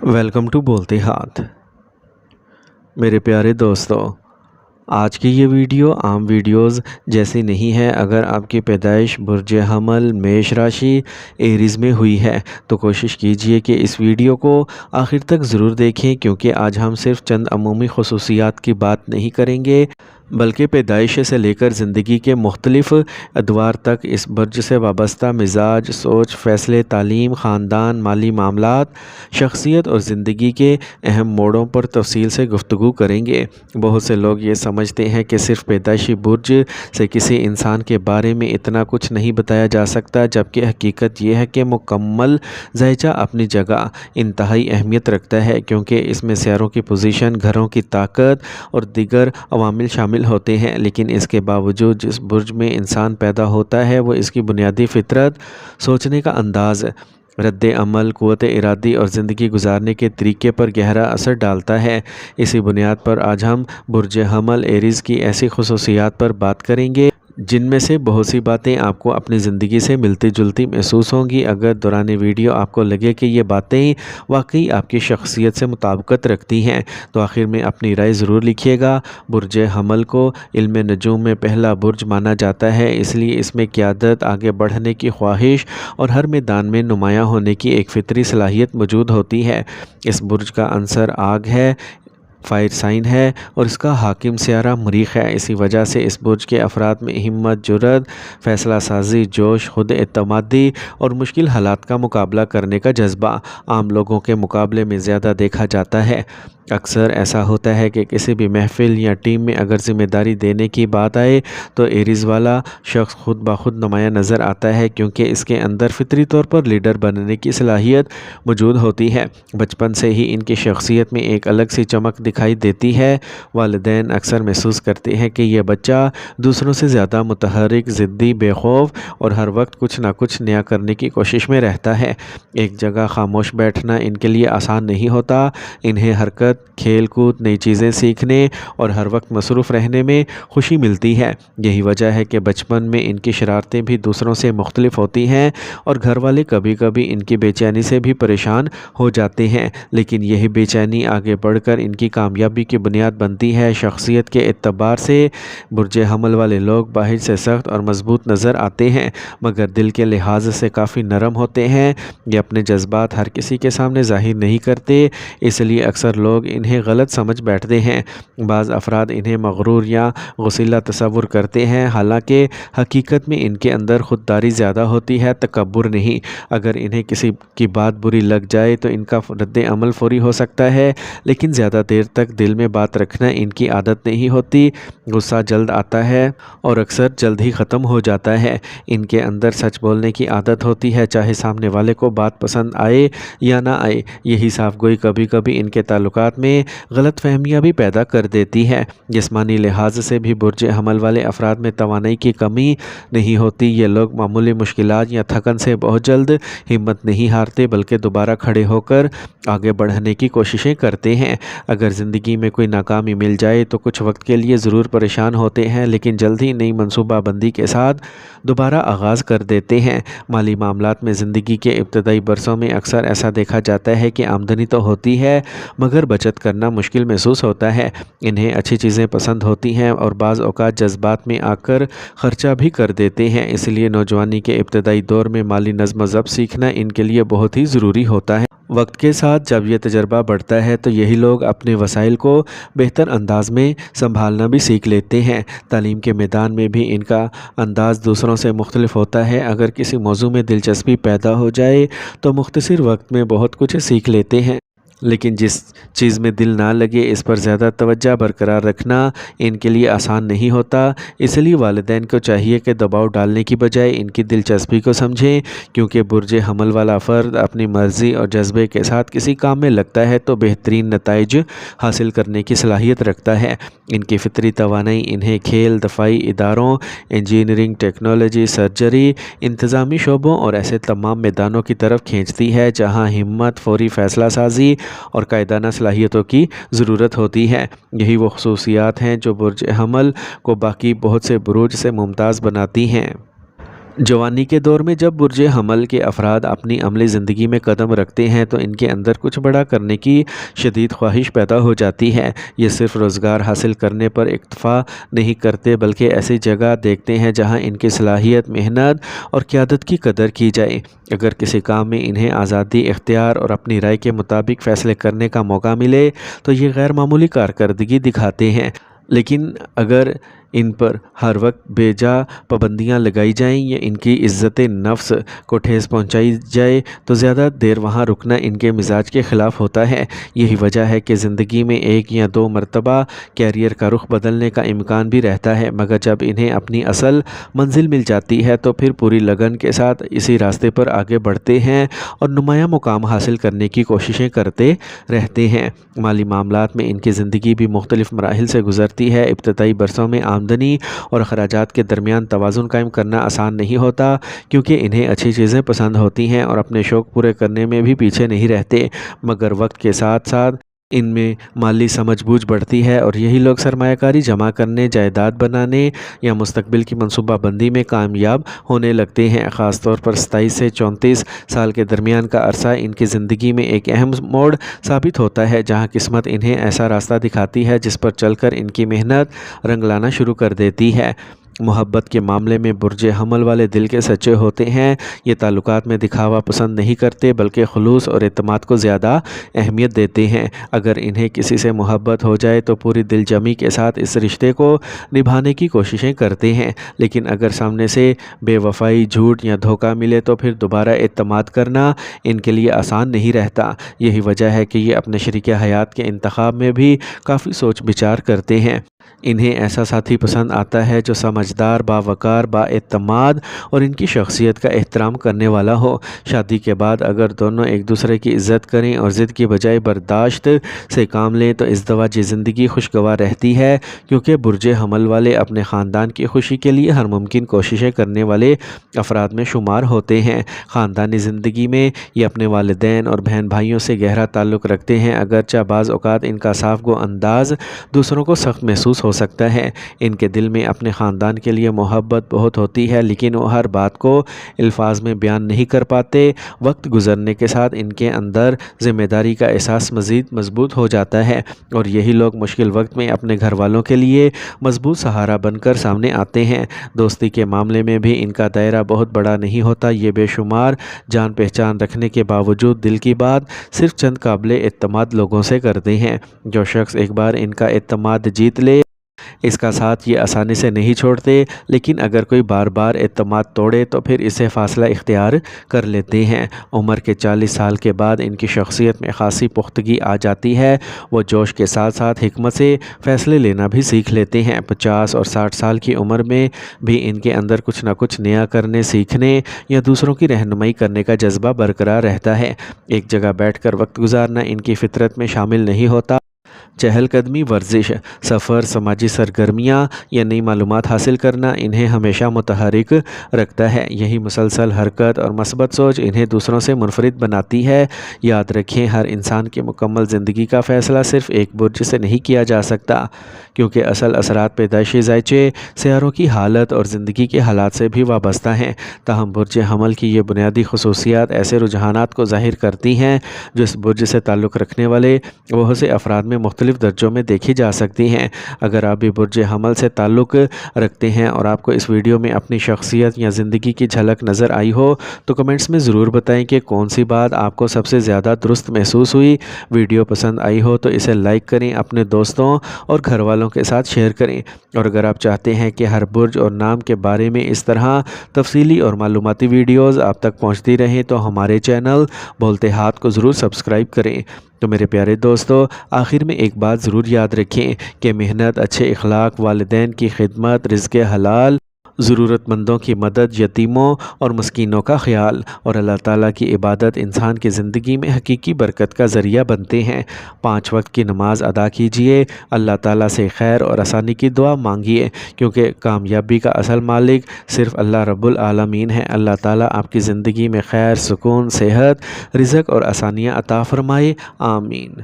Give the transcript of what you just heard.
Welcome to بولتے ہاتھ۔ میرے پیارے دوستو، آج کی یہ ویڈیو عام ویڈیوز جیسی نہیں ہے۔ اگر آپ کی پیدائش برج حمل میش راشی ایریز میں ہوئی ہے تو کوشش کیجئے کہ اس ویڈیو کو آخر تک ضرور دیکھیں، کیونکہ آج ہم صرف چند عمومی خصوصیات کی بات نہیں کریں گے بلکہ پیدائش سے لے کر زندگی کے مختلف ادوار تک اس برج سے وابستہ مزاج، سوچ، فیصلے، تعلیم، خاندان، مالی معاملات، شخصیت اور زندگی کے اہم موڑوں پر تفصیل سے گفتگو کریں گے۔ بہت سے لوگ یہ سمجھتے ہیں کہ صرف پیدائشی برج سے کسی انسان کے بارے میں اتنا کچھ نہیں بتایا جا سکتا، جبکہ حقیقت یہ ہے کہ مکمل زائچہ اپنی جگہ انتہائی اہمیت رکھتا ہے، کیونکہ اس میں سیاروں کی پوزیشن، گھروں کی طاقت اور دیگر عوامل شامل ہوتے ہیں۔ لیکن اس کے باوجود جس برج میں انسان پیدا ہوتا ہے وہ اس کی بنیادی فطرت، سوچنے کا انداز، رد عمل، قوت ارادی اور زندگی گزارنے کے طریقے پر گہرا اثر ڈالتا ہے۔ اسی بنیاد پر آج ہم برج حمل ایریز کی ایسی خصوصیات پر بات کریں گے جن میں سے بہت سی باتیں آپ کو اپنی زندگی سے ملتی جلتی محسوس ہوں گی۔ اگر دوران ویڈیو آپ کو لگے کہ یہ باتیں واقعی آپ کی شخصیت سے مطابقت رکھتی ہیں تو آخر میں اپنی رائے ضرور لکھیے گا۔ برج حمل کو علم نجوم میں پہلا برج مانا جاتا ہے، اس لیے اس میں قیادت، آگے بڑھنے کی خواہش اور ہر میدان میں نمایاں ہونے کی ایک فطری صلاحیت موجود ہوتی ہے۔ اس برج کا عنصر آگ ہے، فائر سائن ہے اور اس کا حاکم سیارہ مریخ ہے۔ اسی وجہ سے اس برج کے افراد میں ہمت، جرأت، فیصلہ سازی، جوش، خود اعتمادی اور مشکل حالات کا مقابلہ کرنے کا جذبہ عام لوگوں کے مقابلے میں زیادہ دیکھا جاتا ہے۔ اکثر ایسا ہوتا ہے کہ کسی بھی محفل یا ٹیم میں اگر ذمہ داری دینے کی بات آئے تو ایریز والا شخص خود بخود نمایاں نظر آتا ہے، کیونکہ اس کے اندر فطری طور پر لیڈر بننے کی صلاحیت موجود ہوتی ہے۔ بچپن سے ہی ان کی شخصیت میں ایک الگ سی چمک دکھائی دیتی ہے۔ والدین اکثر محسوس کرتے ہیں کہ یہ بچہ دوسروں سے زیادہ متحرک، ضدی، بے خوف اور ہر وقت کچھ نہ کچھ نیا کرنے کی کوشش میں رہتا ہے۔ ایک جگہ خاموش بیٹھنا ان کے لیے آسان نہیں ہوتا۔ انہیں حرکت، کھیل کود، نئی چیزیں سیکھنے اور ہر وقت مصروف رہنے میں خوشی ملتی ہے۔ یہی وجہ ہے کہ بچپن میں ان کی شرارتیں بھی دوسروں سے مختلف ہوتی ہیں اور گھر والے کبھی کبھی ان کی بے چینی سے بھی پریشان ہو جاتے ہیں، لیکن یہی بے چینی آگے بڑھ کر ان کی کامیابی کی بنیاد بنتی ہے۔ شخصیت کے اعتبار سے برج حمل والے لوگ باہر سے سخت اور مضبوط نظر آتے ہیں، مگر دل کے لحاظ سے کافی نرم ہوتے ہیں۔ یہ اپنے جذبات ہر کسی کے سامنے ظاہر نہیں کرتے، اس لیے اکثر لوگ انہیں غلط سمجھ بیٹھتے ہیں۔ بعض افراد انہیں مغرور یا غصیلا تصور کرتے ہیں، حالانکہ حقیقت میں ان کے اندر خودداری زیادہ ہوتی ہے، تکبر نہیں۔ اگر انہیں کسی کی بات بری لگ جائے تو ان کا رد عمل فوری ہو سکتا ہے، لیکن زیادہ دیر تک دل میں بات رکھنا ان کی عادت نہیں ہوتی۔ غصہ جلد آتا ہے اور اکثر جلد ہی ختم ہو جاتا ہے۔ ان کے اندر سچ بولنے کی عادت ہوتی ہے، چاہے سامنے والے کو بات پسند آئے یا نہ آئے۔ یہی صاف گوئی کبھی کبھی ان کے تعلقات میں غلط فہمیاں بھی پیدا کر دیتی ہے۔ جسمانی لحاظ سے بھی برج حمل والے افراد میں توانائی کی کمی نہیں ہوتی۔ یہ لوگ معمولی مشکلات یا تھکن سے بہت جلد ہمت نہیں ہارتے، بلکہ دوبارہ کھڑے ہو کر آگے بڑھنے کی کوششیں کرتے ہیں۔ اگر زندگی میں کوئی ناکامی مل جائے تو کچھ وقت کے لیے ضرور پریشان ہوتے ہیں، لیکن جلد ہی نئی منصوبہ بندی کے ساتھ دوبارہ آغاز کر دیتے ہیں۔ مالی معاملات میں زندگی کے ابتدائی برسوں میں اکثر ایسا دیکھا جاتا ہے کہ آمدنی تو ہوتی ہے مگر بچت کرنا مشکل محسوس ہوتا ہے۔ انہیں اچھی چیزیں پسند ہوتی ہیں اور بعض اوقات جذبات میں آ کر خرچہ بھی کر دیتے ہیں، اس لیے نوجوانی کے ابتدائی دور میں مالی نظم و ضبط سیکھنا ان کے لیے بہت ہی ضروری ہوتا ہے۔ وقت کے ساتھ جب یہ تجربہ بڑھتا ہے تو یہی لوگ اپنے وسائل کو بہتر انداز میں سنبھالنا بھی سیکھ لیتے ہیں۔ تعلیم کے میدان میں بھی ان کا انداز دوسروں سے مختلف ہوتا ہے۔ اگر کسی موضوع میں دلچسپی پیدا ہو جائے تو مختصر وقت میں بہت کچھ سیکھ لیتے ہیں، لیکن جس چیز میں دل نہ لگے اس پر زیادہ توجہ برقرار رکھنا ان کے لیے آسان نہیں ہوتا۔ اس لیے والدین کو چاہیے کہ دباؤ ڈالنے کی بجائے ان کی دلچسپی کو سمجھیں، کیونکہ برج حمل والا فرد اپنی مرضی اور جذبے کے ساتھ کسی کام میں لگتا ہے تو بہترین نتائج حاصل کرنے کی صلاحیت رکھتا ہے۔ ان کی فطری توانائی انہیں کھیل، دفاعی اداروں، انجینئرنگ، ٹیکنالوجی، سرجری، انتظامی شعبوں اور ایسے تمام میدانوں کی طرف کھینچتی ہے جہاں ہمت، فوری فیصلہ سازی اور قائدانہ صلاحیتوں کی ضرورت ہوتی ہے۔ یہی وہ خصوصیات ہیں جو برج حمل کو باقی بہت سے بروج سے ممتاز بناتی ہیں۔ जवानी के दौर में जब बुर्ज हमल के अफराद अपनी अमली ज़िंदगी में कदम रखते हैं तो इनके अंदर कुछ बड़ा करने की शदीद ख्वाहिश पैदा हो जाती है। ये सिर्फ रोज़गार हासिल करने पर इक्तफ़ा नहीं करते बल्कि ऐसी जगह देखते हैं जहां इनकी सलाहियत, मेहनत और क़यादत की कदर की जाए। अगर किसी काम में इन्हें आज़ादी, इख्तियार और अपनी राय के मुताबिक फ़ैसले करने का मौका मिले तो ये गैर मामूली कारकर्दगी दिखाते हैं। लेकिन अगर इन पर हर वक्त बेजा पाबंदियाँ लगाई जाएं या इनकी इज़्ज़त नफ्स को ठेस पहुंचाई जाए तो ज़्यादा देर वहां रुकना इनके मिजाज के ख़िलाफ़ होता है। यही वजह है कि ज़िंदगी में एक या दो मरतबा कैरियर का रुख बदलने का इम्कान भी रहता है, मगर जब इन्हें अपनी असल मंजिल मिल जाती है तो फिर पूरी लगन के साथ इसी रास्ते पर आगे बढ़ते हैं और नुमाया मुकाम हासिल करने की कोशिशें करते रहते हैं। माली मामलात में इनकी ज़िंदगी भी मुख्तलिफ़ मराहिल से गुज़रती है। इब्तदाई बरसों में आमदनी और अखराजात के दरमियान तवाज़ुन कायम करना आसान नहीं होता, क्योंकि इन्हें अच्छी चीज़ें पसंद होती हैं और अपने शौक़ पूरे करने में भी पीछे नहीं रहते। मगर वक्त के साथ साथ इनमें माली समझबूझ बढ़ती है और यही लोग सरमायाकारी जमा करने, जायदाद बनाने या मुस्तकबिल की मनसूबाबंदी में कामयाब होने लगते हैं। ख़ास तौर पर 27 से 34 साल के दरमियान का अरसा इनकी ज़िंदगी में एक अहम मोड़ साबित होता है, जहां किस्मत इन्हें ऐसा रास्ता दिखाती है जिस पर चलकर इनकी मेहनत रंग लाना शुरू कर देती है। मोहब्बत के मामले में बुर्ज हमल वाले दिल के सच्चे होते हैं। ये ताल्लुकात में दिखावा पसंद नहीं करते बल्कि खुलूस और एतमाद को ज़्यादा अहमियत देते हैं। अगर इन्हें किसी से मोहब्बत हो जाए तो पूरी दिलजमी के साथ इस रिश्ते को निभाने की कोशिशें करते हैं, लेकिन अगर सामने से बेवफाई, झूठ या धोखा मिले तो फिर दोबारा एतमाद करना इनके लिए आसान नहीं रहता। यही वजह है कि ये अपने शरीक हयात के इंतखाब में भी काफ़ी सोच विचार करते हैं। इन्हें ऐसा साथी पसंद आता है जो समझदार, बावकार, बाएतमाद और इनकी शख्सियत का एहतराम करने वाला हो। शादी के बाद अगर दोनों एक दूसरे की इज़्ज़त करें और ज़िद की बजाय बर्दाश्त से काम लें तो इज़्दवाजी ज़िंदगी खुशगवार रहती है, क्योंकि बुर्ज हमल वाले अपने ख़ानदान की खुशी के लिए हर मुमकिन कोशिशें करने वाले अफराद में शुमार होते हैं। ख़ानदानी ज़िंदगी में ये अपने वालिदैन और बहन भाइयों से गहरा ताल्लुक़ रखते हैं, अगरचे बाज़ औक़ात इनका साफ गो अंदाज़ दूसरों को सख्त महसूस हो सकता है। इनके दिल में अपने ख़ानदान के लिए मोहब्बत बहुत होती है, लेकिन वो हर बात को अल्फाज में बयान नहीं कर पाते। वक्त गुज़रने के साथ इनके अंदर ज़िम्मेदारी का एहसास मज़ीद मजबूत हो जाता है और यही लोग मुश्किल वक्त में अपने घर वालों के लिए मजबूत सहारा बनकर सामने आते हैं। दोस्ती के मामले में भी इनका दायरा बहुत बड़ा नहीं होता। ये बेशुमार जान पहचान रखने के बावजूद दिल की बात सिर्फ चंद काबिल एतमाद लोगों से करते हैं। जो शख्स एक बार इनका एतमाद जीत ले इसका साथ ये आसानी से नहीं छोड़ते, लेकिन अगर कोई बार बार एतमाद तोड़े तो फिर इसे फ़ासला इख्तियार कर लेते हैं। उम्र के 40 साल के बाद इनकी शख्सियत में ख़ासी पुख्तगी आ जाती है। वो जोश के साथ साथ हिकमत से फ़ैसले लेना भी सीख लेते हैं। 50 और 60 साल की उम्र में भी इनके अंदर कुछ ना कुछ नया करने, सीखने या दूसरों की रहनुमाई करने का जज्बा बरकरार रहता है। एक जगह बैठकर वक्त गुजारना इनकी फितरत में शामिल नहीं होता। चहलकदमी, वर्जिश, सफ़र, समाजी सरगर्मियाँ या नई मालूमात हासिल करना इन्हें हमेशा मुतहरिक रखता है। यही मुसलसल हरकत और मस्बत सोच इन्हें दूसरों से मुनफरिद बनाती है। याद रखें, हर इंसान की मुकम्मल ज़िंदगी का फ़ैसला सिर्फ़ एक बुर्ज से नहीं किया जा सकता, क्योंकि असल असरात पैदाइशी ज़ायचे, सियारों की हालत और ज़िंदगी के हालात से भी वाबस्ता हैं। ताहम बुर्ज हमल की ये बुनियादी खसूसियात ऐसे रुझानात को ज़ाहिर करती हैं जो इस बुर्ज से ताल्लुक़ रखने वाले बहुत से अफराद में मुख्तलिफ़ दर्जों में देखी जा सकती हैं। अगर आप भी बुर्ज हमल से ताल्लुक़ रखते हैं और आपको इस वीडियो में अपनी शख्सियत या ज़िंदगी की झलक नज़र आई हो तो कमेंट्स में ज़रूर बताएं कि कौन सी बात आपको सबसे ज़्यादा दुरुस्त महसूस हुई। वीडियो पसंद आई हो तो इसे लाइक करें, अपने दोस्तों और घर वालों के साथ शेयर करें। और अगर आप चाहते हैं कि हर बुर्ज और नाम के बारे में इस तरह तफसीली और मालूमाती वीडियोज़ आप तक पहुँचती रहें तो हमारे चैनल बोलते हाथ को ज़रूर सब्सक्राइब करें। तो मेरे प्यारे दोस्तों, आखिर में एक बात ज़रूर याद रखें कि मेहनत, अच्छे अखलाक, वालिदैन की खिदमत, रिज़्क़ हलाल, ज़रूरतमंदों की मदद, यतीमों और मस्कीनों का ख्याल और अल्लाह ताला की इबादत इंसान की ज़िंदगी में हकीकी बरकत का ज़रिया बनते हैं। 5 वक्त की नमाज़ अदा कीजिए, अल्लाह ताला से खैर और आसानी की दुआ मांगिए, क्योंकि कामयाबी का असल मालिक सिर्फ़ अल्लाह रब्बुल आलमीन है। अल्लाह ताला आपकी ज़िंदगी में खैर, सुकून, सेहत, रिज़्क़ और आसानियाँ अता फ़रमाए। आमीन।